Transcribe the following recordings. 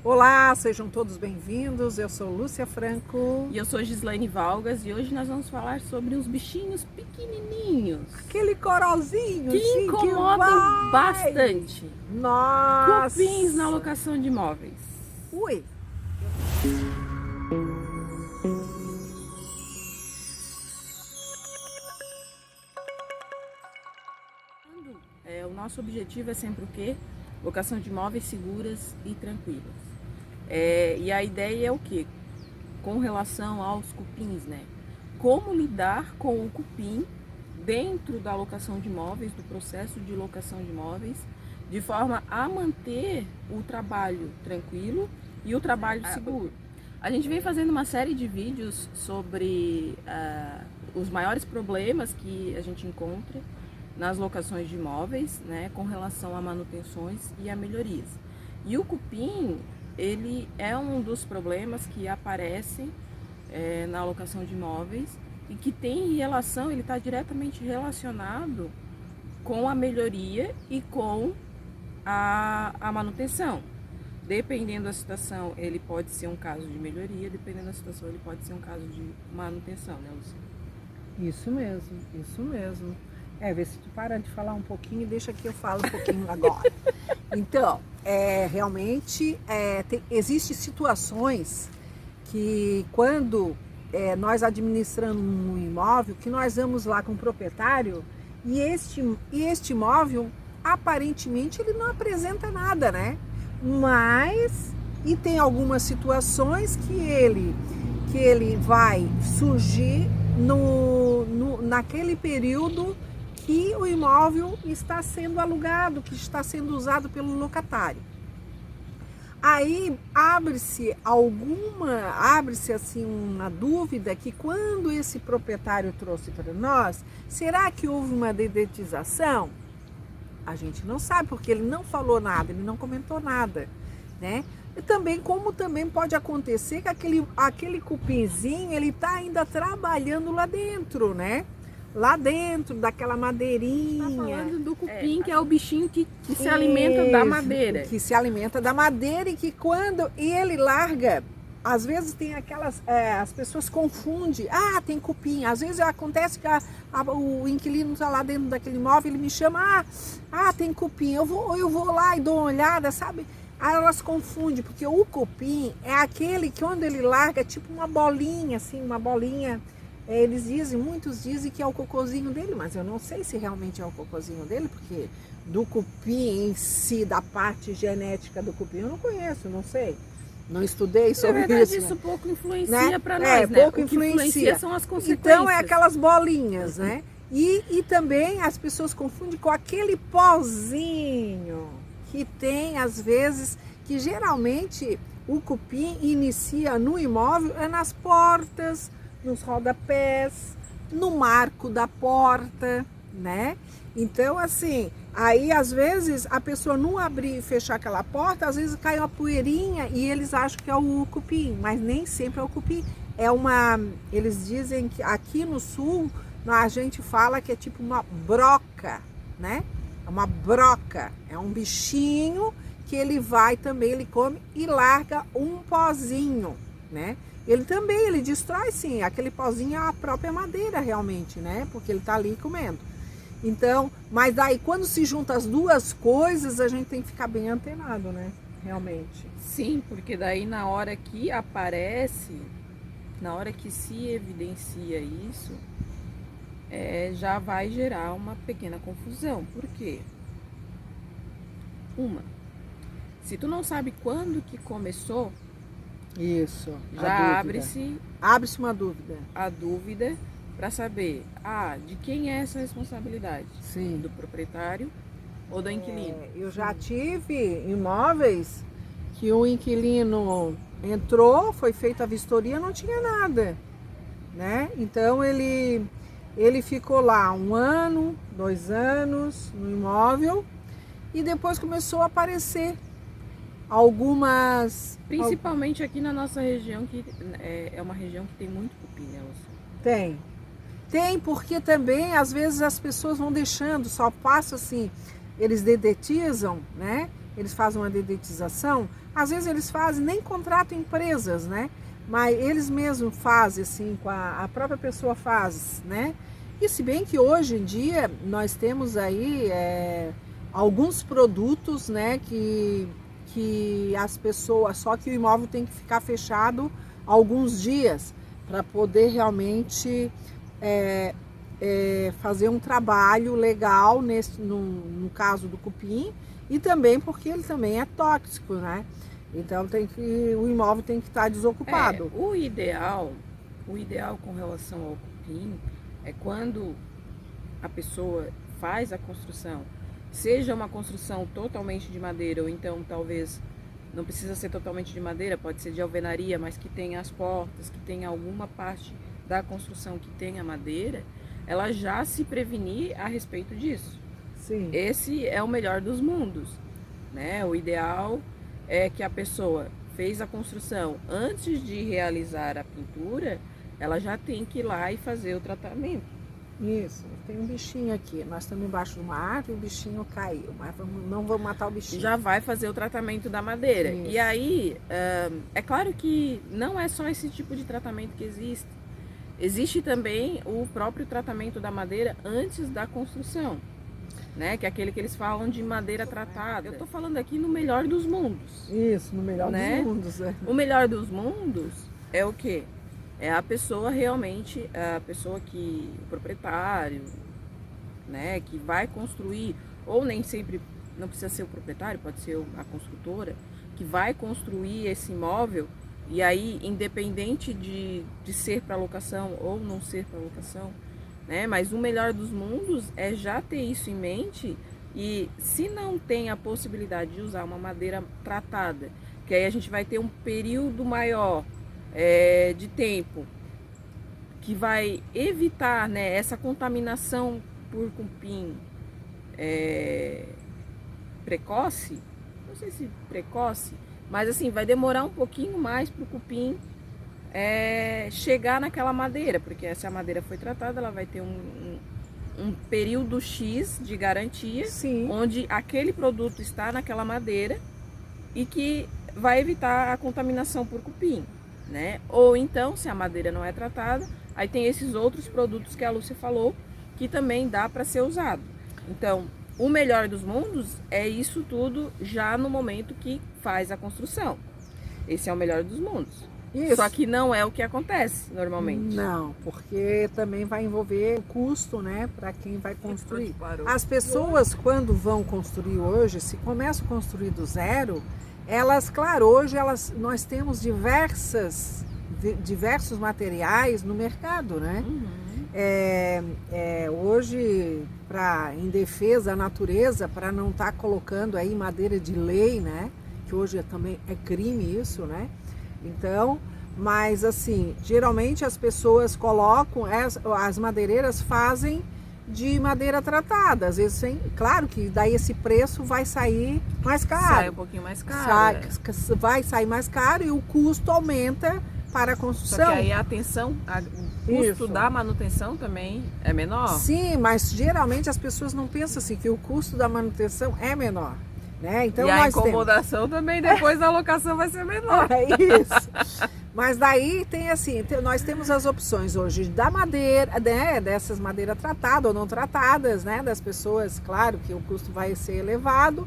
Olá, sejam todos bem-vindos. Eu sou Lúcia Franco. E eu sou Gislaine Valgas e hoje nós vamos falar sobre uns bichinhos pequenininhos. Aquele corozinho que assim, incomodam bastante. Nossa! Cupins na locação de imóveis. Ui! O nosso objetivo é sempre o quê? Locação de imóveis seguras e tranquilas. E a ideia é o quê? Com relação aos cupins, né? Como lidar com o cupim dentro da locação de imóveis, do processo de locação de imóveis, de forma a manter o trabalho tranquilo e o trabalho seguro. A gente vem fazendo uma série de vídeos sobre os maiores problemas que a gente encontra nas locações de imóveis, né, com relação a manutenções e a melhorias. E o cupim, ele é um dos problemas que aparecem na locação de imóveis e que tem relação, ele está diretamente relacionado com a melhoria e com a manutenção. Dependendo da situação, ele pode ser um caso de melhoria, dependendo da situação, ele pode ser um caso de manutenção, né, Lucia? Isso mesmo, isso mesmo. Vê se tu para de falar um pouquinho e deixa que eu falo um pouquinho agora. Então, realmente, existem situações que quando nós administramos um imóvel, que nós vamos lá com o proprietário e este imóvel, aparentemente, ele não apresenta nada, né? E tem algumas situações que ele vai surgir naquele período que o imóvel está sendo alugado, que está sendo usado pelo locatário. Aí abre-se assim uma dúvida que quando esse proprietário trouxe para nós, será que houve uma dedetização? A gente não sabe, porque ele não falou nada, ele não comentou nada, né? E também, como também pode acontecer que aquele cupinzinho, ele está ainda trabalhando lá dentro, né? Lá dentro daquela madeirinha. Tá falando do cupim, que é o bichinho que se alimenta da madeira. Que se alimenta da madeira e que quando ele larga, às vezes tem aquelas, as pessoas confundem, tem cupim. Às vezes acontece que o inquilino está lá dentro daquele imóvel, ele me chama, tem cupim, eu vou lá e dou uma olhada, sabe? Aí elas confundem, porque o cupim é aquele que quando ele larga, é tipo uma bolinha, assim, uma bolinha. Muitos dizem que é o cocôzinho dele, mas eu não sei se realmente é o cocôzinho dele, porque do cupim em si, da parte genética do cupim, eu não conheço, não sei. Não estudei sobre isso. Na verdade, isso pouco influencia para nós, né? Pouco influencia São as consequências. Então, é aquelas bolinhas, né? E também as pessoas confundem com aquele pozinho que tem, às vezes, que geralmente o cupim inicia no imóvel, nas portas, nos rodapés, no marco da porta, né? Então, assim, aí às vezes a pessoa não abrir e fechar aquela porta, às vezes cai uma poeirinha e eles acham que é o cupim, mas nem sempre é o cupim. Eles dizem que aqui no sul, a gente fala que é tipo uma broca, né? É uma broca, é um bichinho que ele come e larga um pozinho, né? Ele destrói sim, aquele pozinho é a própria madeira realmente, né? Porque ele tá ali comendo. Então, mas daí quando se junta as duas coisas, a gente tem que ficar bem antenado, né? Realmente. Sim, porque daí na hora que aparece, na hora que se evidencia isso, já vai gerar uma pequena confusão. Por quê? Se tu não sabe quando que começou, isso, já abre-se uma dúvida. A dúvida para saber, de quem é essa responsabilidade? Sim. Do proprietário ou do inquilino? Eu já tive imóveis que o inquilino entrou, foi feita a vistoria, não tinha nada, né? Então ele ficou lá 1 ano, 2 anos no imóvel e depois começou a aparecer algumas... Principalmente aqui na nossa região, que é uma região que tem muito cupim, né, Lúcia? Tem, porque também às vezes as pessoas vão deixando, só passa assim, eles dedetizam, né? eles fazem uma dedetização, às vezes eles fazem, nem contratam empresas, né? Mas eles mesmos fazem, assim, com a própria pessoa faz, né? E se bem que hoje em dia nós temos aí alguns produtos, né, que as pessoas, só que o imóvel tem que ficar fechado alguns dias para poder realmente fazer um trabalho legal no caso do cupim, e também porque ele também é tóxico, né? Então o imóvel tem que estar desocupado. O ideal com relação ao cupim é quando a pessoa faz a construção, seja uma construção totalmente de madeira, ou então talvez não precisa ser totalmente de madeira, pode ser de alvenaria, mas que tenha as portas, que tenha alguma parte da construção que tenha madeira, ela já se prevenir a respeito disso. Sim. Esse é o melhor dos mundos, né? O ideal é que a pessoa fez a construção, antes de realizar a pintura, ela já tem que ir lá e fazer o tratamento. Isso, tem um bichinho aqui. Nós estamos embaixo de uma árvore e o bichinho caiu, mas não vamos matar o bichinho. Já vai fazer o tratamento da madeira. Isso. E aí, é claro que não é só esse tipo de tratamento que existe. Existe também o próprio tratamento da madeira antes da construção, né? Que é aquele que eles falam de madeira tratada. Eu estou falando aqui no melhor dos mundos. Isso, no melhor né? dos mundos. O melhor dos mundos é o quê? É a pessoa realmente, o proprietário, né, que vai construir, ou nem sempre, não precisa ser o proprietário, pode ser a construtora, que vai construir esse imóvel, e aí, independente de ser para locação ou não ser para locação, né, mas o melhor dos mundos é já ter isso em mente, e se não tem a possibilidade de usar uma madeira tratada, que aí a gente vai ter um período maior de tempo que vai evitar, né, essa contaminação por cupim precoce, não sei se precoce, mas assim, vai demorar um pouquinho mais para o cupim chegar naquela madeira, porque se a madeira foi tratada, ela vai ter um período X de garantia, Sim. Onde aquele produto está naquela madeira e que vai evitar a contaminação por cupim, né? Ou então, se a madeira não é tratada, aí tem esses outros produtos que a Lúcia falou, que também dá para ser usado. Então, o melhor dos mundos é isso tudo já no momento que faz a construção. Esse é o melhor dos mundos. Isso. Só que não é o que acontece normalmente. Não, porque também vai envolver custo, né, para quem vai construir. As pessoas, quando vão construir hoje, se começam a construir do zero, elas, claro, hoje nós temos diversos materiais no mercado, né? Hoje, em defesa da natureza, para não estar colocando aí madeira de lei, né? Que hoje também é crime isso, né? Então, mas assim, geralmente as pessoas colocam, as madeireiras fazem de madeira tratada, às vezes claro que daí esse preço vai sair mais caro. Sai um pouquinho mais caro. Vai sair mais caro e o custo aumenta para a construção. Só que aí o custo da manutenção também é menor. Sim, mas geralmente as pessoas não pensam assim, que o custo da manutenção é menor. Né? Então, e a incomodação também depois da locação vai ser menor. É isso. Mas daí tem assim, nós temos as opções hoje da madeira, né, dessas madeiras tratadas ou não tratadas, né, das pessoas, claro que o custo vai ser elevado.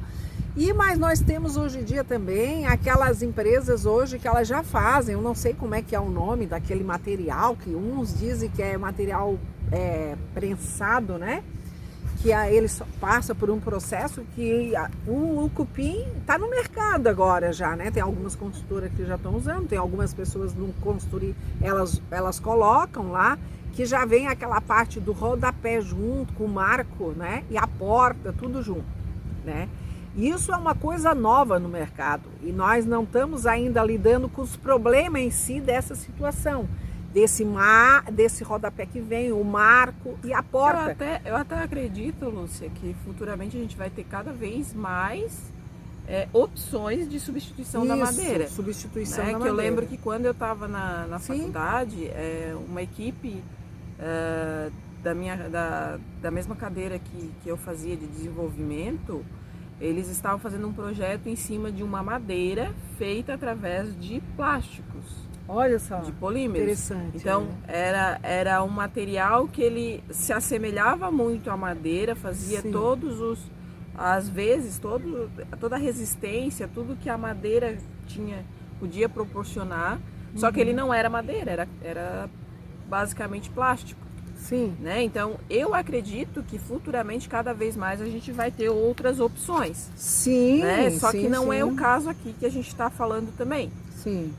Mas nós temos hoje em dia também aquelas empresas hoje que elas já fazem, eu não sei como é que é o nome daquele material, que uns dizem que é material prensado, né? Que ele só passa por um processo que o cupim está no mercado agora já, né? Tem algumas construtoras que já estão usando, tem algumas pessoas no construir, elas colocam lá, que já vem aquela parte do rodapé junto com o marco, né? E a porta, tudo junto, né? Isso é uma coisa nova no mercado e nós não estamos ainda lidando com os problemas em si dessa situação. Desse rodapé que vem, o marco e a porta. Eu até acredito, Lúcia, que futuramente a gente vai ter cada vez mais opções de substituição da madeira. Substituição né? da que madeira. Eu lembro que quando eu estava na faculdade, uma equipe da mesma cadeira que eu fazia de desenvolvimento, eles estavam fazendo um projeto em cima de uma madeira feita através de plásticos. Olha só, de polímeros. interessante. Então, né? era um material que ele se assemelhava muito à madeira, fazia Sim. às vezes, toda a resistência, tudo que a madeira podia proporcionar, só que ele não era madeira, era basicamente plástico. Sim. Né? Então, eu acredito que futuramente, cada vez mais, a gente vai ter outras opções. Sim, né? Só sim, que não sim. é o caso aqui que a gente está falando também. Sim.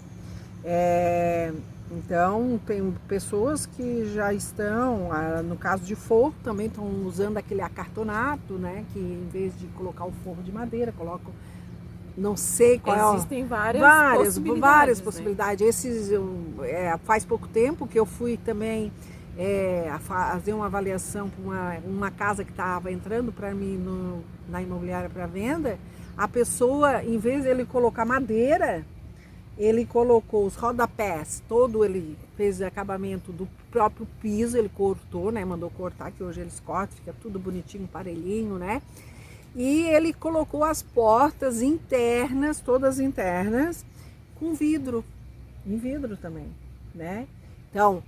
Então, tem pessoas que já estão, no caso de forro, também estão usando aquele acartonato, né? Que em vez de colocar o forro de madeira, colocam, não sei qual Existem várias possibilidades. Né? Faz pouco tempo que eu fui também fazer uma avaliação para uma casa que estava entrando para mim na imobiliária para venda. A pessoa, em vez de ele colocar madeira, ele colocou os rodapés, ele fez acabamento do próprio piso, ele cortou, né? Mandou cortar, que hoje eles cortam, fica tudo bonitinho, parelhinho, né? E ele colocou as portas internas, todas internas, com vidro, em vidro também, né? Então,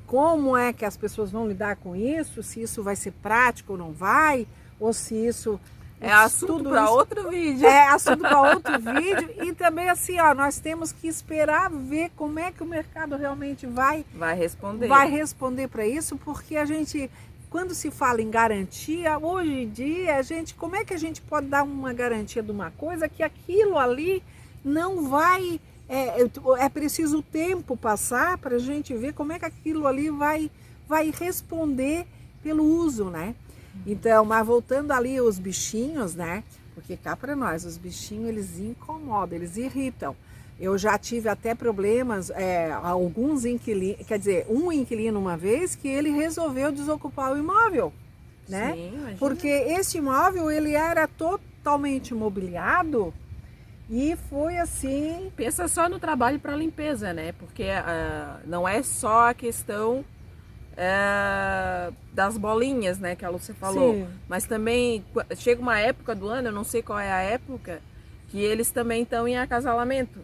como é que as pessoas vão lidar com isso? Se isso vai ser prático ou não vai? Ou se isso... É assunto para outro vídeo. É assunto para outro vídeo. E também assim, nós temos que esperar ver como é que o mercado realmente vai responder para isso, porque a gente, quando se fala em garantia, hoje em dia, como é que a gente pode dar uma garantia de uma coisa que aquilo ali não vai... É preciso o tempo passar para a gente ver como é que aquilo ali vai responder pelo uso, né? Então, mas voltando ali os bichinhos, né? Porque cá para nós, os bichinhos, eles incomodam, eles irritam. Eu já tive até problemas, alguns inquilinos, quer dizer, um inquilino uma vez que ele resolveu desocupar o imóvel, né? Sim, imagina. Porque esse imóvel, ele era totalmente mobiliado e foi assim... Pensa só no trabalho para limpeza, né? Porque não é só a questão... das bolinhas, né, que a Lúcia falou. Sim. Mas também chega uma época do ano, eu não sei qual é a época, que eles também estão em acasalamento.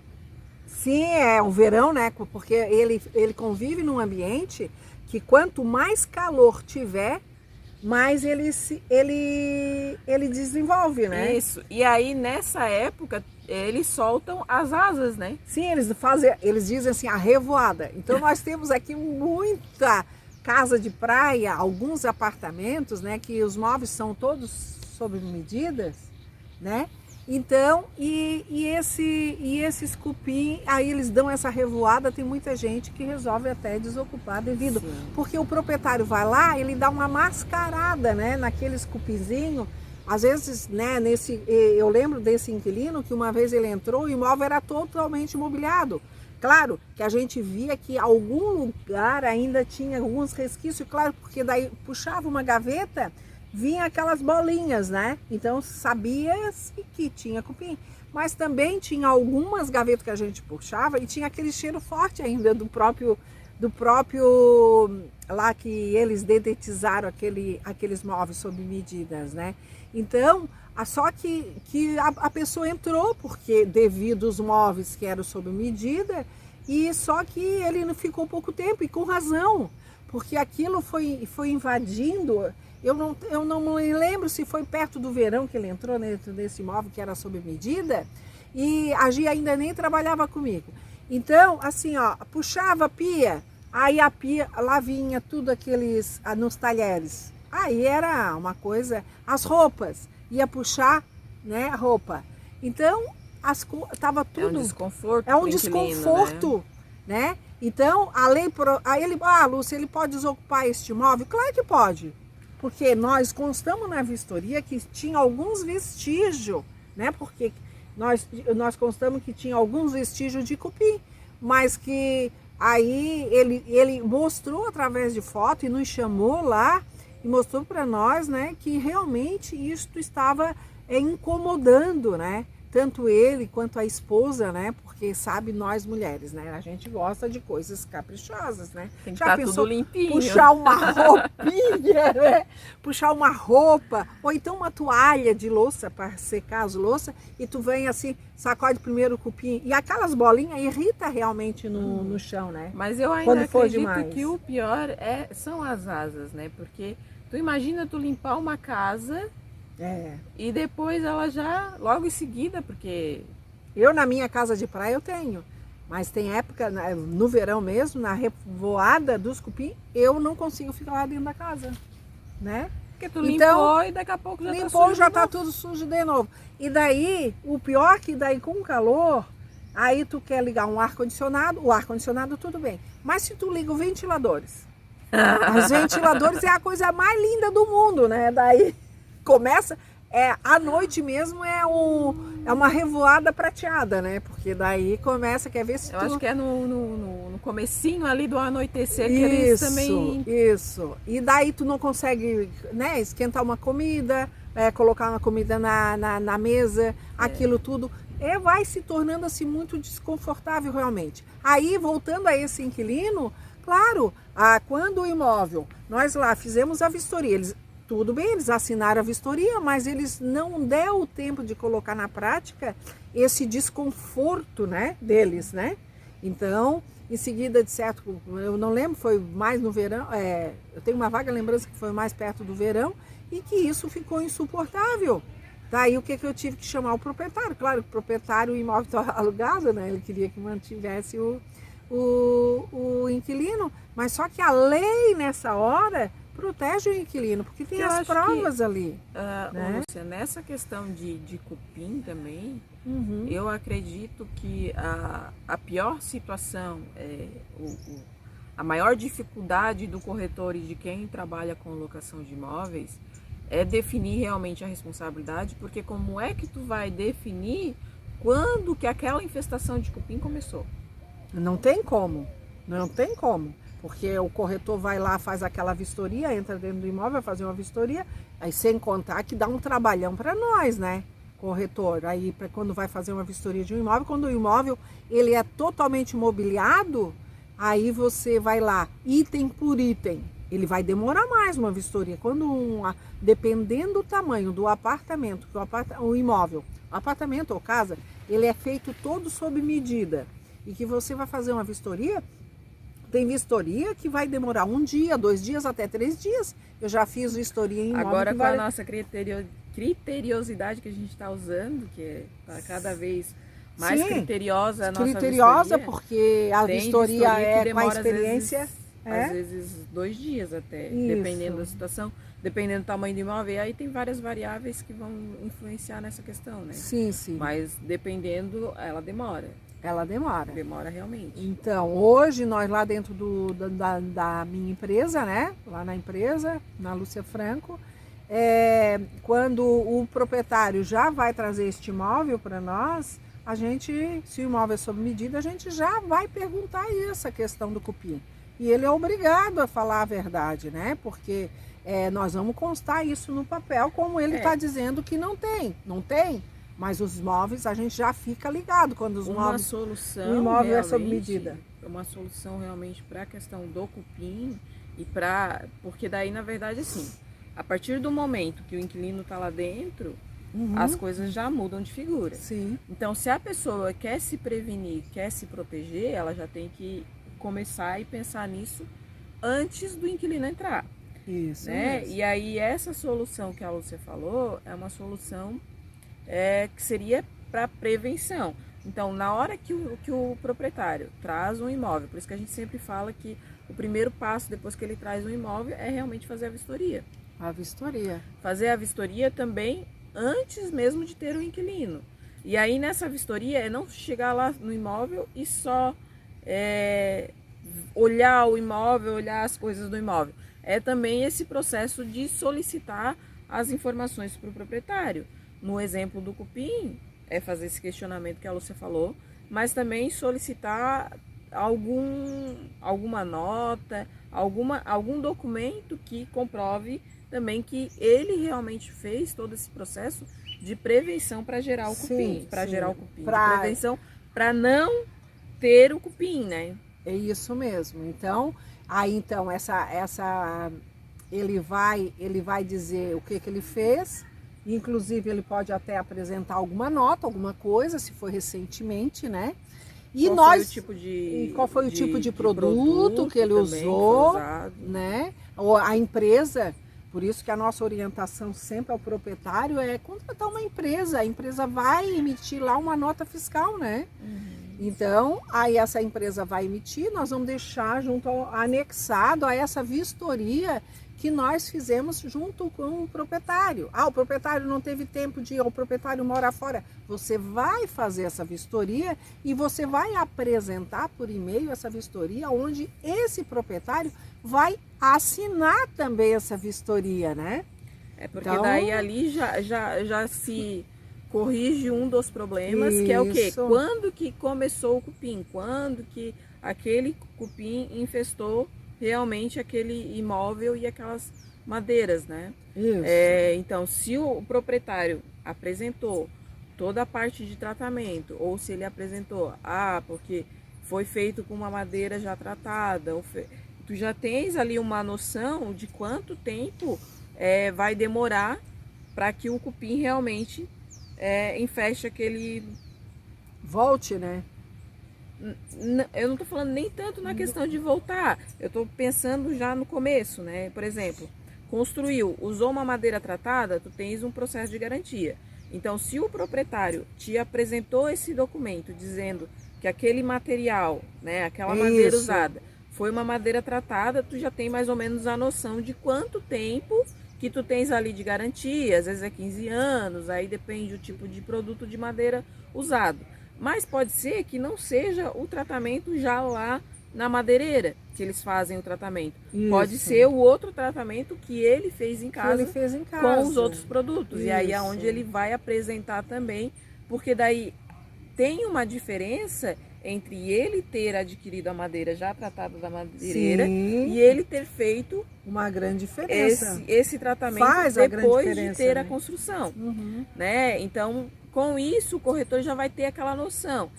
Sim, é o verão, né? Porque ele convive num ambiente que quanto mais calor tiver, mais ele desenvolve, né? Isso. E aí nessa época eles soltam as asas, né? Sim, eles dizem assim, a revoada. Então nós temos aqui muita casa de praia, alguns apartamentos, né, que os móveis são todos sob medidas, né? Então, esses cupim, aí eles dão essa revoada, tem muita gente que resolve até desocupar devido, Sim. Porque o proprietário vai lá, ele dá uma mascarada, né, naqueles cupizinhos. Às vezes, né, eu lembro desse inquilino que uma vez ele entrou, o imóvel era totalmente mobiliado. Claro que a gente via que algum lugar ainda tinha alguns resquícios, claro, porque daí puxava uma gaveta, vinha aquelas bolinhas, né? Então sabia-se que tinha cupim. Mas também tinha algumas gavetas que a gente puxava e tinha aquele cheiro forte ainda do próprio lá que eles dedetizaram aqueles móveis sob medidas, né? Então, só que a pessoa entrou, porque devido aos móveis que eram sob medida, e só que ele não ficou pouco tempo, e com razão, porque aquilo foi invadindo. Eu não me lembro se foi perto do verão que ele entrou dentro desse imóvel que era sob medida, e a Gia ainda nem trabalhava comigo. Então, assim, puxava a pia, aí a pia, lá vinha tudo aqueles, nos talheres. Aí era uma coisa, as roupas, ia puxar, né, a roupa. Então, tava tudo... É um desconforto. É um desconforto, né? Então, a lei... Aí Lúcia, ele pode desocupar este imóvel? Claro que pode. Porque nós constamos na vistoria que tinha alguns vestígios, né? Porque nós constamos que tinha alguns vestígios de cupim, mas que aí ele mostrou através de foto e nos chamou lá e mostrou para nós, né, que realmente isto estava incomodando, né? tanto ele quanto a esposa, né? Porque sabe, nós mulheres, né? A gente gosta de coisas caprichosas, né? Tem que Já estar pensou tudo limpinho. puxar uma roupinha, né? Puxar uma roupa, ou então uma toalha de louça para secar as louças, e tu vem assim, sacode primeiro o cupim, e aquelas bolinhas irrita realmente no chão, né? Mas eu ainda Quando for acredito demais. que o pior são as asas, né? Porque tu imagina tu limpar uma casa e depois ela já, logo em seguida, porque... Eu na minha casa de praia eu tenho, mas tem época, no verão mesmo, na revoada dos cupim, eu não consigo ficar lá dentro da casa, né? Porque tu limpou e daqui a pouco já limpou, tá sujo já de tá novo. tudo sujo de novo. E daí, o pior que daí com o calor, aí tu quer ligar um ar-condicionado, o ar-condicionado tudo bem. Mas se tu liga os ventiladores, os ventiladores é a coisa mais linda do mundo, né? Daí começa, à noite mesmo é uma revoada prateada, né? Porque daí começa, quer ver se Eu tu... acho que é no comecinho ali do anoitecer que eles também... Isso. E daí tu não consegue, né, esquentar uma comida, colocar uma comida na mesa, aquilo tudo. Vai se tornando assim muito desconfortável realmente. Aí, voltando a esse inquilino, claro, quando o imóvel, nós lá fizemos a vistoria, tudo bem, eles assinaram a vistoria, mas eles não deram o tempo de colocar na prática esse desconforto, né, deles, né? Então, em seguida, de certo, eu não lembro, foi mais no verão, eu tenho uma vaga lembrança que foi mais perto do verão, e que isso ficou insuportável. Daí o que eu tive que chamar o proprietário? Claro que o proprietário, o imóvel estava alugado, né? Ele queria que mantivesse o inquilino, mas só que a lei nessa hora protege o inquilino, porque tem as provas ali. Né? Lúcia, nessa questão de cupim também, Uhum. eu acredito que a pior situação, a maior dificuldade do corretor e de quem trabalha com locação de imóveis é definir realmente a responsabilidade, porque como é que tu vai definir quando que aquela infestação de cupim começou? Não tem como, não tem como. Porque o corretor vai lá, faz aquela vistoria, entra dentro do imóvel, vai fazer uma vistoria, aí sem contar que dá um trabalhão para nós, né? Corretor, aí quando vai fazer uma vistoria de um imóvel, quando o imóvel ele é totalmente mobiliado, aí você vai lá, item por item, ele vai demorar mais uma vistoria. Dependendo do tamanho do apartamento, o imóvel, apartamento ou casa, ele é feito todo sob medida, e que você vai fazer uma vistoria. Tem vistoria que vai demorar 1 dia, 2 dias, até 3 dias. Eu já fiz vistoria em imóvel. Agora com a nossa criteriosidade que a gente está usando, que está cada vez mais criteriosa a nossa criteriosa, vistoria, porque a vistoria com a experiência. Às vezes 2 dias até, dependendo da situação, dependendo do tamanho do imóvel. E aí tem várias variáveis que vão influenciar nessa questão, né? Sim, sim. Mas dependendo, ela demora. Ela demora. Demora realmente. Então, hoje nós lá dentro da minha empresa, né? Lá na empresa, na Lúcia Franco, quando o proprietário já vai trazer este imóvel para nós, a gente, se o imóvel é sob medida, a gente já vai perguntar essa questão do cupim. E ele é obrigado a falar a verdade, né? Porque nós vamos constar isso no papel, como ele está dizendo que não tem. Não tem. Mas os móveis a gente já fica ligado quando os móveis, o imóvel é sob medida. Uma solução realmente para a questão do cupim porque daí na verdade assim, a partir do momento que o inquilino está lá dentro, as coisas já mudam de figura. Sim. Então se a pessoa quer se prevenir, quer se proteger, ela já tem que começar e pensar nisso antes do inquilino entrar. Isso. Né? E aí essa solução que a Lúcia falou é uma solução que seria para prevenção. Então, na hora que o proprietário traz um imóvel, por isso que a gente sempre fala que o primeiro passo depois que ele traz um imóvel é realmente fazer a vistoria. A vistoria. Fazer a vistoria também antes mesmo de ter o inquilino. E aí nessa vistoria é não chegar lá no imóvel e só olhar o imóvel, olhar as coisas do imóvel. É também esse processo de solicitar as informações para o proprietário. No exemplo do cupim, é fazer esse questionamento que a Lúcia falou, mas também solicitar alguma nota, algum documento que comprove também que ele realmente fez todo esse processo de prevenção para gerar o cupim, Sim, para sim. gerar o cupim, Pra- de prevenção para não ter o cupim, né? É isso mesmo. Então, aí então ele vai dizer o que ele fez. Inclusive ele pode até apresentar alguma nota, alguma coisa, se for recentemente, né? E Qual nós foi o tipo de, qual foi o tipo de produto produto que ele também que foi usou, usado. né? Ou a empresa, por isso que a nossa orientação sempre ao proprietário é contratar uma empresa. A empresa vai emitir lá uma nota fiscal, né? Então, aí essa empresa vai emitir, nós vamos deixar anexado a essa vistoria que nós fizemos junto com o proprietário. Ah, o proprietário não teve tempo de ir, o proprietário mora fora. Você vai fazer essa vistoria e você vai apresentar por e-mail essa vistoria, onde esse proprietário vai assinar também essa vistoria, né? É porque Então- daí ali já se corrige um dos problemas, que é o quê? Isso. Quando que começou o cupim? Quando que aquele cupim infestou realmente aquele imóvel e aquelas madeiras, né? Isso. Então, se o proprietário apresentou toda a parte de tratamento, ou se ele apresentou, porque foi feito com uma madeira já tratada, tu já tens ali uma noção de quanto tempo vai demorar para que o cupim realmente infeste aquele. Volte, né? Eu não estou falando nem tanto na questão de voltar, eu estou pensando já no começo, né? Por exemplo, construiu, usou uma madeira tratada, tu tens um processo de garantia. Então, se o proprietário te apresentou esse documento dizendo que aquele material, né, aquela madeira Isso. usada, foi uma madeira tratada, tu já tem mais ou menos a noção de quanto tempo que tu tens ali de garantia, às vezes é 15 anos, aí depende do tipo de produto de madeira usado. Mas pode ser que não seja o tratamento já lá na madeireira que eles fazem o tratamento. Isso. Pode ser o outro tratamento que ele fez em Que casa, ele fez em casa. com os outros produtos. E aí é Isso. onde ele vai apresentar também, porque daí tem uma diferença entre ele ter adquirido a madeira já tratada da madeireira Sim. e ele ter feito Uma grande diferença. esse tratamento Faz a grande depois de diferença, ter né? a construção, Uhum. né? Então, com isso, o corretor já vai ter aquela noção.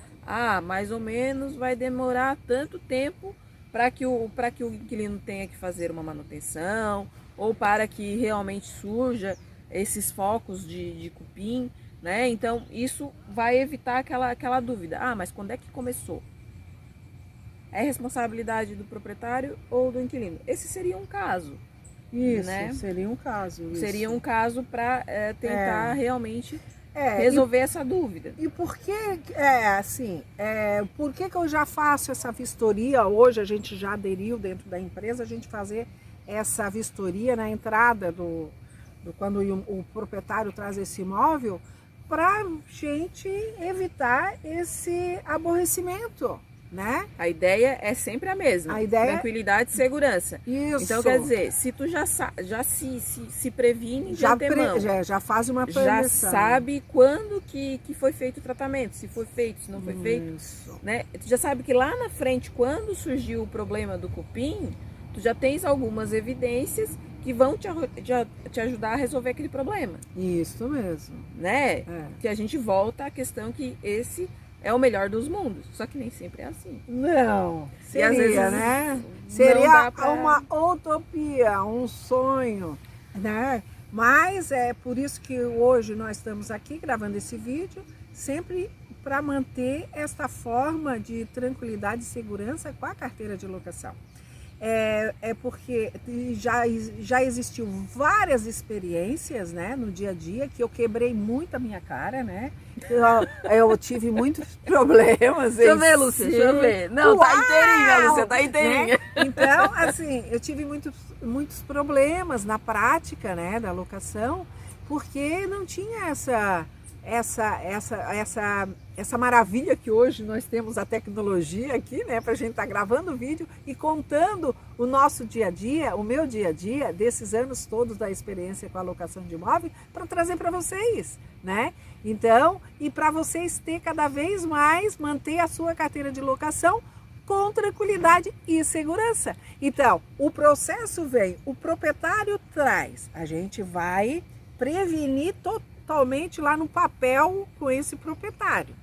Mais ou menos vai demorar tanto tempo para que o inquilino tenha que fazer uma manutenção ou para que realmente surja esses focos de cupim, né? Então, isso vai evitar aquela dúvida. Mas quando é que começou? É responsabilidade do proprietário ou do inquilino? Esse seria um caso. Isso, né? seria um caso. Isso. Seria um caso para tentar realmente É, resolver essa dúvida. E por que, por que eu já faço essa vistoria? Hoje a gente já aderiu dentro da empresa, a gente fazer essa vistoria na entrada quando o proprietário traz esse imóvel, para gente evitar esse aborrecimento, né? A ideia é sempre a mesma. A ideia tranquilidade e segurança. Isso. Então, quer dizer, se tu já se previne de já, antemão, já faz uma já prevenção. sabe quando que foi feito o tratamento, se foi feito, se não foi feito, né? Tu já sabe que lá na frente, quando surgiu o problema do cupim, tu já tens algumas evidências que vão te ajudar a resolver aquele problema. Isso mesmo. Né? É. Que a gente volta à questão que esse é o melhor dos mundos. Só que nem sempre é assim. Não, seria, às vezes né? não Seria dá pra- uma utopia, um sonho, né? Mas é por isso que hoje nós estamos aqui gravando esse vídeo, sempre para manter esta forma de tranquilidade e segurança com a carteira de locação. Porque já existiu várias experiências, né, no dia a dia, que eu quebrei muito a minha cara, né? Eu tive muitos problemas. Deixa eu ver, Lúcia, deixa eu ver. Não, tá inteirinha, Lúcia, tá inteirinha. Né? Então, assim, eu tive muitos problemas na prática, né, da locação, porque não tinha essa maravilha que hoje nós temos a tecnologia aqui, né, para a gente estar gravando o vídeo e contando o nosso dia a dia, o meu dia a dia, desses anos todos da experiência com a locação de imóvel, para trazer para vocês, né? Então, e para vocês ter cada vez mais, manter a sua carteira de locação com tranquilidade e segurança. Então, o processo vem, o proprietário traz, a gente vai prevenir totalmente lá no papel com esse proprietário.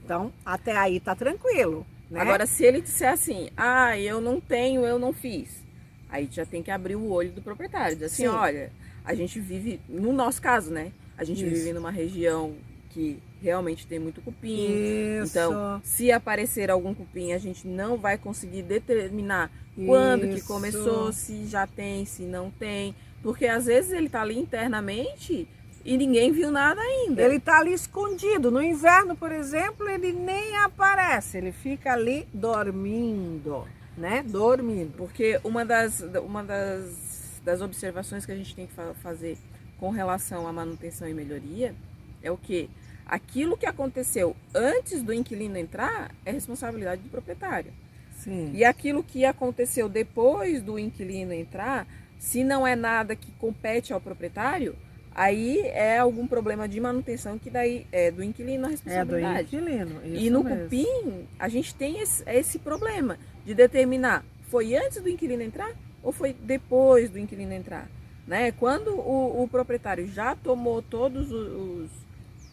Então, até aí tá tranquilo, né? Agora, se ele disser assim, ah, eu não tenho, eu não fiz, aí já tem que abrir o olho do proprietário, dizer assim, Sim. olha, a gente vive, no nosso caso, né? A gente Isso. vive numa região que realmente tem muito cupim. Isso. Então, se aparecer algum cupim, a gente não vai conseguir determinar quando que começou, se já tem, se não tem. Porque às vezes ele tá ali internamente e ninguém viu nada ainda. Ele tá ali escondido. No inverno, por exemplo, ele nem aparece. Ele fica ali dormindo, né? Dormindo. Porque uma das observações que a gente tem que fazer com relação à manutenção e melhoria é o quê? Aquilo que aconteceu antes do inquilino entrar é responsabilidade do proprietário. Sim. E aquilo que aconteceu depois do inquilino entrar, se não é nada que compete ao proprietário, aí é algum problema de manutenção que daí é do inquilino a responsabilidade. É do inquilino, isso e no mesmo. cupim, a gente tem esse problema de determinar, foi antes do inquilino entrar ou foi depois do inquilino entrar? Né? Quando o proprietário já tomou todos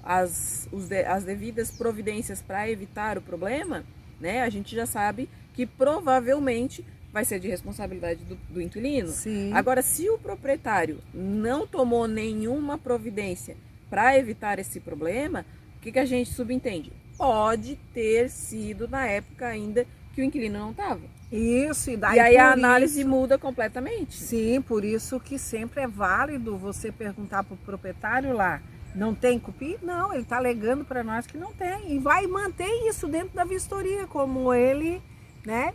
as devidas providências para evitar o problema, né? A gente já sabe que provavelmente vai ser de responsabilidade do inquilino. Sim. Agora, se o proprietário não tomou nenhuma providência para evitar esse problema, o que a gente subentende? Pode ter sido na época ainda que o inquilino não estava. Isso, e aí a análise muda completamente. Sim, por isso que sempre é válido você perguntar para o proprietário lá, não tem cupim? Não, ele está alegando para nós que não tem. E vai manter isso dentro da vistoria, como ele, né?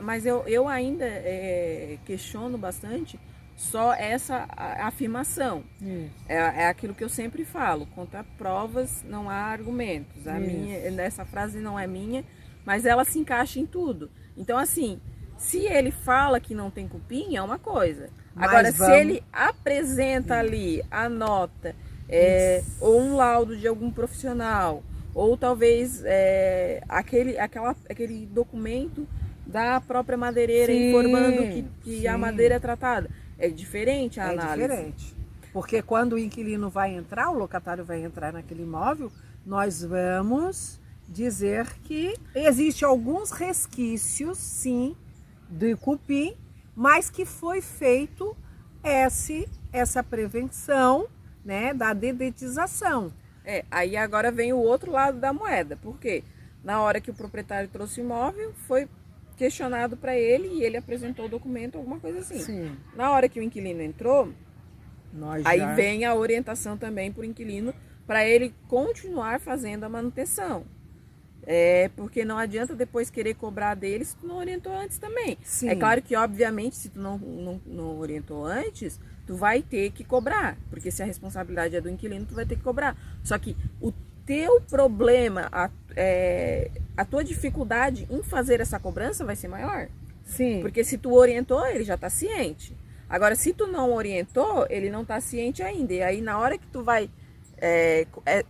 Mas eu ainda questiono bastante só essa afirmação. É aquilo que eu sempre falo, contra provas não há argumentos. Essa frase não é minha, mas ela se encaixa em tudo. Então, assim, se ele fala que não tem cupim, é uma coisa. Agora, se ele apresenta ali a nota, ou um laudo de algum profissional, ou talvez aquele documento da própria madeireira informando que a madeira é tratada, é diferente a análise. É diferente. Porque quando o inquilino vai entrar, o locatário vai entrar naquele imóvel, nós vamos dizer que existe alguns resquícios, sim, do cupim, mas que foi feito essa prevenção, né, da dedetização. Aí agora vem o outro lado da moeda, porque na hora que o proprietário trouxe o imóvel, foi questionado para ele e ele apresentou o documento, alguma coisa assim. Sim. Na hora que o inquilino entrou, aí vem a orientação também para o inquilino, para ele continuar fazendo a manutenção. Porque não adianta depois querer cobrar dele se tu não orientou antes também. Sim. É claro que, obviamente, se tu não orientou antes, tu vai ter que cobrar. Porque se a responsabilidade é do inquilino, tu vai ter que cobrar. Só que o teu problema, a tua dificuldade em fazer essa cobrança vai ser maior. Sim. Porque se tu orientou, ele já está ciente. Agora, se tu não orientou, ele não está ciente ainda. E aí, na hora que tu vai...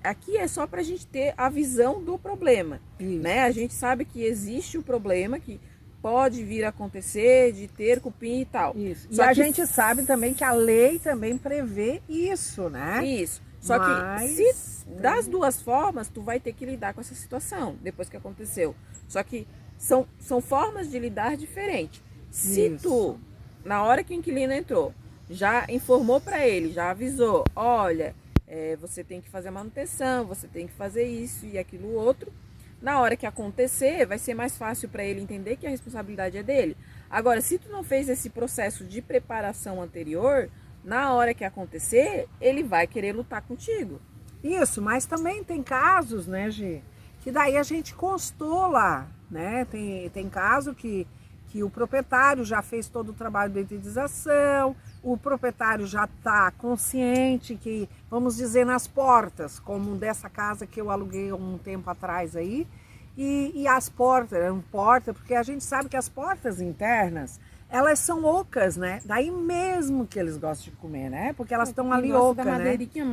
aqui é só para a gente ter a visão do problema, né? A gente sabe que existe o problema, que pode vir a acontecer de ter cupim e tal. Isso. Só e a que gente sabe também que a lei também prevê isso, né? Isso. Só que se das duas formas, tu vai ter que lidar com essa situação depois que aconteceu. Só que são formas de lidar diferentes. Se tu, na hora que o inquilino entrou, já informou para ele, já avisou, olha... você tem que fazer a manutenção, você tem que fazer isso e aquilo outro. Na hora que acontecer, vai ser mais fácil para ele entender que a responsabilidade é dele. Agora, se tu não fez esse processo de preparação anterior, na hora que acontecer, ele vai querer lutar contigo. Isso, mas também tem casos, né, Gi, que daí a gente constou lá, né? Tem caso que o proprietário já fez todo o trabalho de dedetização, o proprietário já está consciente que, vamos dizer, nas portas, como dessa casa que eu aluguei um tempo atrás aí, e as portas, eram portas, porque a gente sabe que as portas internas, elas são ocas, né? Daí mesmo que eles gostam de comer, né? Porque elas estão ali ocas, né? Da madeirinha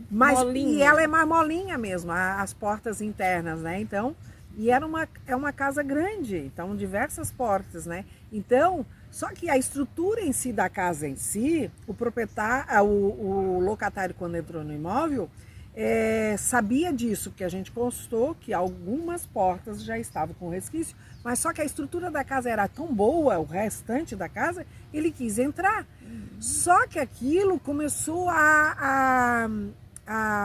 mais molinha. E ela é mais molinha mesmo, as portas internas, né? Então... E é uma casa grande, então diversas portas, né? Então, Só que a estrutura em si da casa em si, o proprietário, o locatário quando entrou no imóvel, sabia disso, porque a gente constatou que algumas portas já estavam com resquício, mas só que a estrutura da casa era tão boa, o restante da casa, ele quis entrar. Só que aquilo começou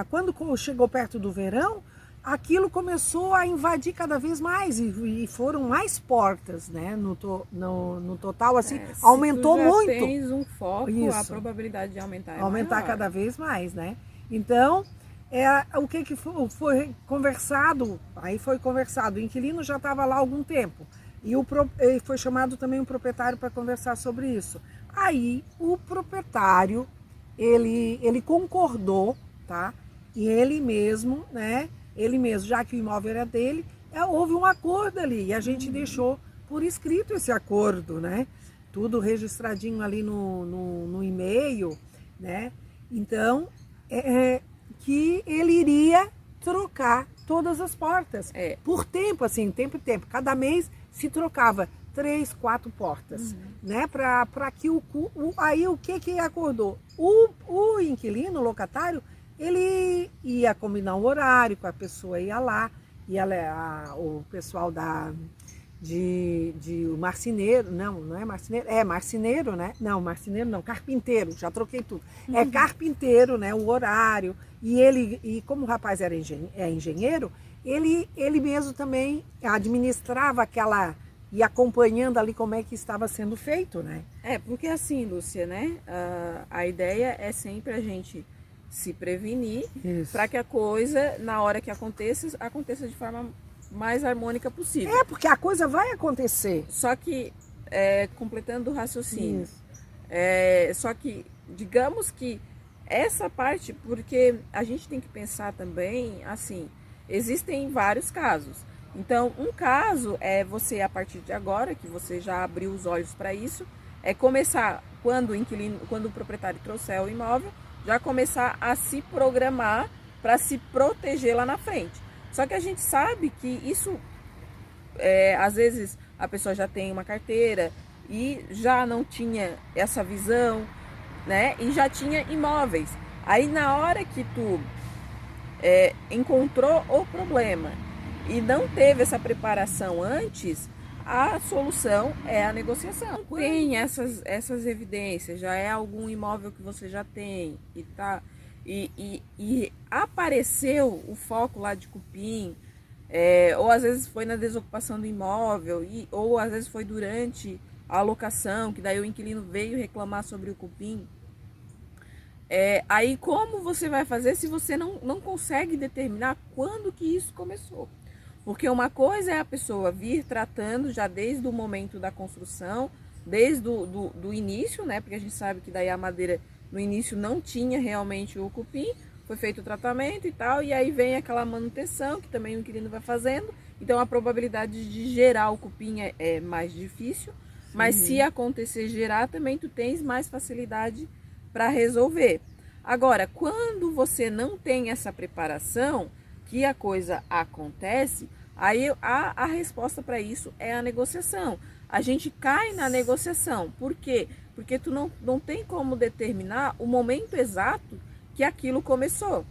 quando chegou perto do verão, aquilo começou a invadir cada vez mais e foram mais portas, né? No total, assim, aumentou se tu já muito. Tens um foco, Isso. A probabilidade de aumentar é aumentar maior. cada vez mais, né? Então, o que foi conversado? Aí foi conversado. O inquilino já estava lá há algum tempo e foi chamado também um proprietário para conversar sobre isso. Aí o proprietário ele concordou, tá? E ele mesmo, né? Ele mesmo, já que o imóvel era dele, houve um acordo ali e a gente deixou por escrito esse acordo, né? Tudo registradinho ali no e-mail, né? Então, que ele iria trocar todas as portas. Por tempo, assim, tempo. Cada mês se trocava 3, 4 portas, né? Para que aí o que acordou? O inquilino, o locatário, ele ia combinar um horário com a pessoa, ia lá, o pessoal o marceneiro, não é marceneiro, marceneiro, né? Não, marceneiro não, carpinteiro, já troquei tudo. É carpinteiro, né? O horário. E como o rapaz é engenheiro, ele mesmo também administrava e acompanhando ali como é que estava sendo feito, né? Porque assim, Lúcia, né? A ideia é sempre a gente se prevenir para que a coisa, na hora que aconteça de forma mais harmônica possível. Porque a coisa vai acontecer. Só que, completando o raciocínio, só que, digamos que essa parte, porque a gente tem que pensar também, assim, existem vários casos. Então, um caso é você, a partir de agora, que você já abriu os olhos para isso, começar, quando o proprietário trouxer o imóvel, já começar a se programar para se proteger lá na frente. Só que a gente sabe que isso, às vezes, a pessoa já tem uma carteira e já não tinha essa visão, né? E já tinha imóveis. Aí, na hora que tu encontrou o problema e não teve essa preparação antes, a solução é a negociação. Tem essas evidências, já é algum imóvel que você já tem e tá... E apareceu o foco lá de cupim, ou às vezes foi na desocupação do imóvel, ou às vezes foi durante a alocação, que daí o inquilino veio reclamar sobre o cupim. Aí como você vai fazer se você não consegue determinar quando que isso começou? Porque uma coisa é a pessoa vir tratando já desde o momento da construção, desde do início, né? Porque a gente sabe que daí a madeira no início não tinha realmente o cupim, foi feito o tratamento e tal, e aí vem aquela manutenção que também o inquilino vai fazendo, então a probabilidade de gerar o cupim é mais difícil, mas se acontecer gerar também tu tens mais facilidade para resolver. Agora, quando você não tem essa preparação, que a coisa acontece, aí a resposta para isso é a negociação. A gente cai na negociação. Por quê? Porque tu não tem como determinar o momento exato que aquilo começou,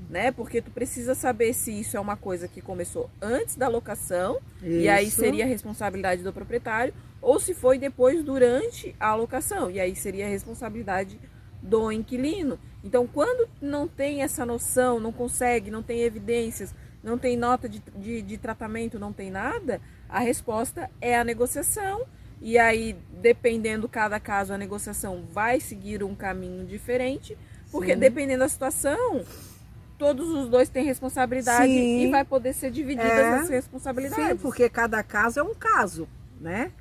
né? Porque tu precisa saber se isso é uma coisa que começou antes da locação, e aí seria a responsabilidade do proprietário, ou se foi depois, durante a locação, e aí seria a responsabilidade do inquilino. Então, quando não tem essa noção, não tem evidências, não tem nota de tratamento, não tem nada, a resposta é a negociação. E aí, dependendo cada caso, a negociação vai seguir um caminho diferente, porque dependendo da situação, todos os dois têm responsabilidade e vai poder ser divididas as responsabilidades. Sim, porque cada caso é um caso, né?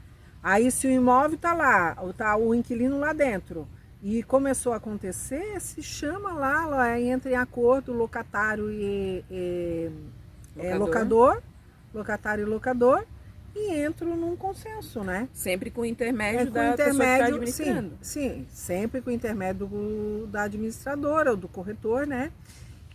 Aí se o imóvel tá lá, tá o inquilino lá dentro, e começou a acontecer, se chama lá entra em acordo locatário e locatário e locador, e entro num consenso, né? Sempre com o intermédio da pessoa que está administrando. Sim, sempre com o intermédio da administradora ou do corretor, né?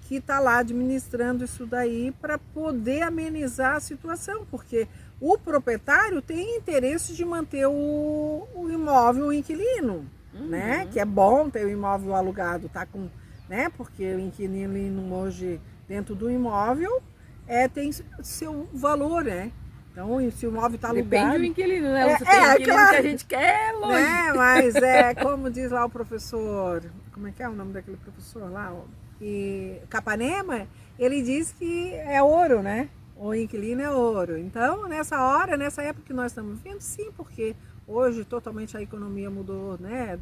que está lá administrando isso daí para poder amenizar a situação, porque o proprietário tem interesse de manter o imóvel, o inquilino, né? Que é bom ter o imóvel alugado, tá com, né? Porque o inquilino hoje dentro do imóvel tem seu valor, né? Então, se o imóvel está alugado... Depende do inquilino, né? Você tem inquilino claro, que a gente quer longe. Né? Mas como diz lá o professor, como é que é o nome daquele professor lá? E Capanema, ele diz que é ouro, né? O inquilino é ouro. Então, nessa hora, nessa época que nós estamos vivendo, sim, porque hoje totalmente a economia mudou, né?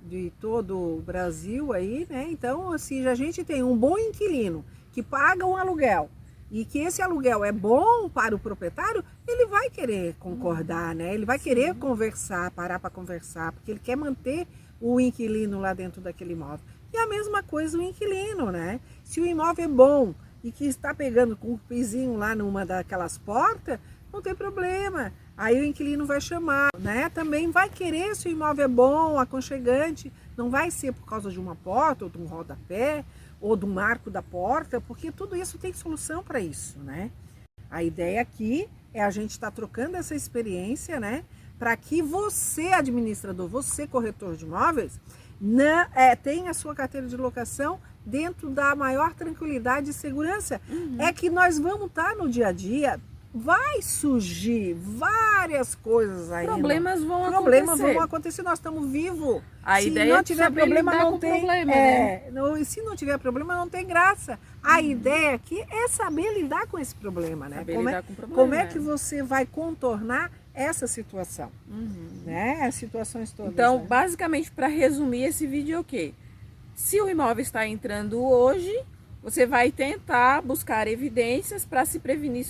De todo o Brasil aí, né? Então, se a gente tem um bom inquilino que paga um aluguel e que esse aluguel é bom para o proprietário, ele vai querer concordar, né? Ele vai querer conversar, parar para conversar, porque ele quer manter o inquilino lá dentro daquele imóvel. E a mesma coisa o inquilino, né? Se o imóvel é bom e que está pegando com o pizinho lá numa daquelas portas, não tem problema. Aí o inquilino vai chamar, né? Também vai querer, se o imóvel é bom, aconchegante, não vai ser por causa de uma porta, ou de um rodapé, ou do marco da porta, porque tudo isso tem solução para isso, né? A ideia aqui é a gente estar trocando essa experiência, né? Para que você, administrador, você, corretor de imóveis, tenha a sua carteira de locação dentro da maior tranquilidade e segurança. É que nós vamos estar no dia a dia, vai surgir várias coisas aí. Problemas vão acontecer, nós estamos vivos. A ideia não tiver problema, não tem problema, né? E se não tiver problema, não tem graça. A ideia aqui é saber lidar com esse problema, né? Como é que você vai contornar essa situação, né? As situações todas. Então, né? basicamente, para resumir esse vídeo é o quê? Se o imóvel está entrando hoje, você vai tentar buscar evidências para se prevenir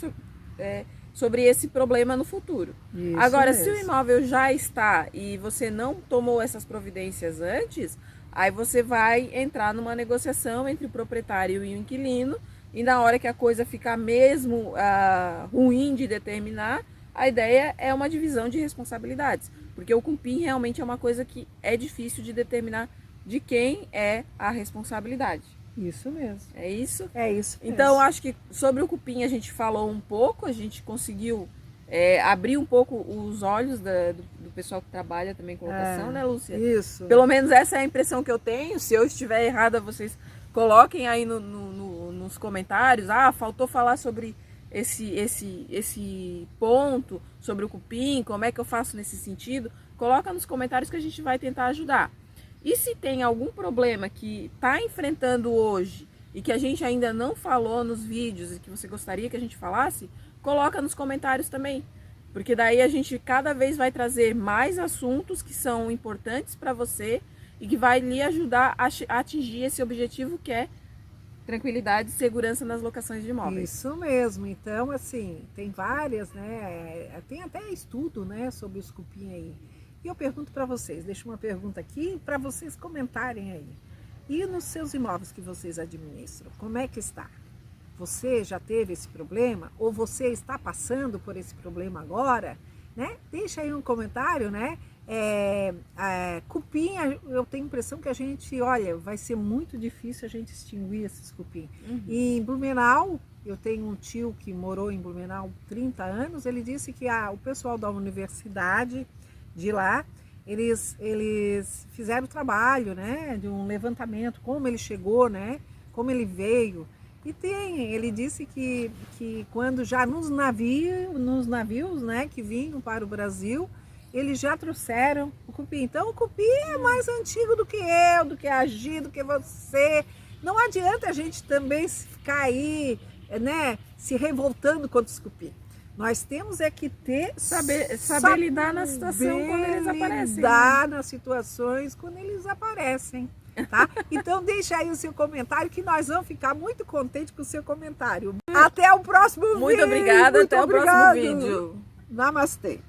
sobre esse problema no futuro. Isso Agora, mesmo. se o imóvel já está e você não tomou essas providências antes, aí você vai entrar numa negociação entre o proprietário e o inquilino, e na hora que a coisa ficar mesmo ruim de determinar, a ideia é uma divisão de responsabilidades, porque o cupim realmente é uma coisa que é difícil de determinar de quem é a responsabilidade. Isso mesmo. É isso? É isso mesmo. Então, acho que sobre o cupim a gente falou um pouco, a gente conseguiu abrir um pouco os olhos do pessoal que trabalha também com locação, né, Lúcia? Isso. Pelo menos essa é a impressão que eu tenho. Se eu estiver errada, vocês coloquem aí nos comentários. Faltou falar sobre esse ponto, sobre o cupim, como é que eu faço nesse sentido. Coloca nos comentários que a gente vai tentar ajudar. E se tem algum problema que está enfrentando hoje e que a gente ainda não falou nos vídeos e que você gostaria que a gente falasse, coloca nos comentários também. Porque daí a gente cada vez vai trazer mais assuntos que são importantes para você e que vai lhe ajudar a atingir esse objetivo que é tranquilidade e segurança nas locações de imóveis. Isso mesmo. Então, assim, tem várias, né? Tem até estudo, né, sobre os cupim aí. E eu pergunto para vocês, deixo uma pergunta aqui para vocês comentarem aí. E nos seus imóveis que vocês administram, como é que está? Você já teve esse problema? Ou você está passando por esse problema agora? Né? Deixa aí um comentário, né? Cupim, eu tenho a impressão que a gente, olha, vai ser muito difícil a gente extinguir esses cupim. E em Blumenau, eu tenho um tio que morou em Blumenau 30 anos, ele disse que o pessoal da universidade de lá, eles fizeram o trabalho, né, de um levantamento, como ele chegou, né, como ele veio. E ele disse que quando já nos navios, né, que vinham para o Brasil, eles já trouxeram o cupim. Então o cupim é mais antigo do que eu, do que a Gi, do que você. Não adianta a gente também ficar aí, né, se revoltando contra os cupim. Nós temos que saber lidar na situação quando eles aparecem. Lidar nas situações quando eles aparecem, tá? Então deixa aí o seu comentário que nós vamos ficar muito contentes com o seu comentário. Até o próximo vídeo. Muito obrigada, até o próximo vídeo. Namastê.